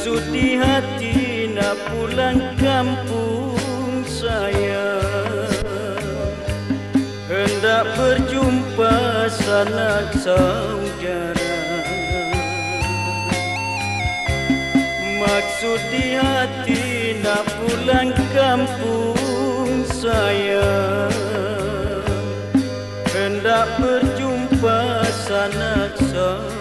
Maksud di hati nak pulang kampung saya, hendak berjumpa sanak saudara. Maksud di hati nak pulang kampung saya, hendak berjumpa sanak saudara.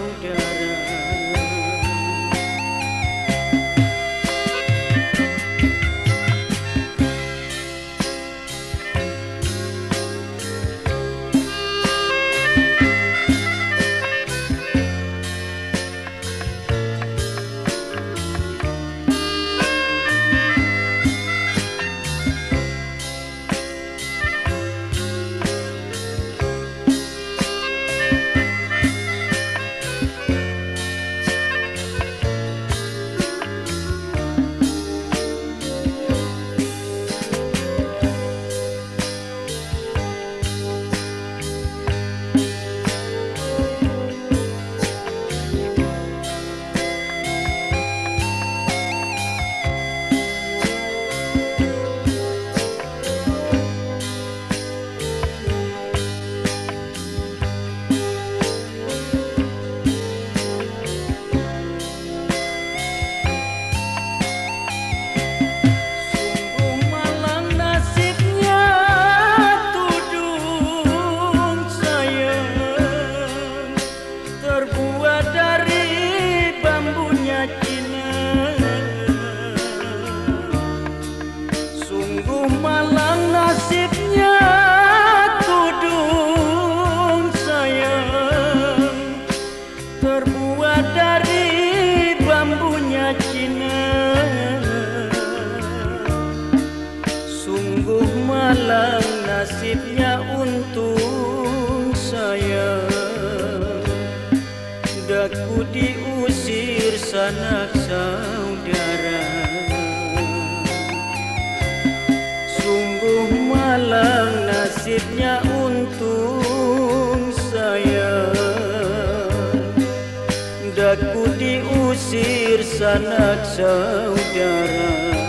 Malang nasibnya tudung sayang, terbuat dari bambunya Cina. Sungguh malang nasibnya untung sayang, daku diusir sanak saudara. Sungguh malang nasibnya untung sayang, daku diusir sanak saudara.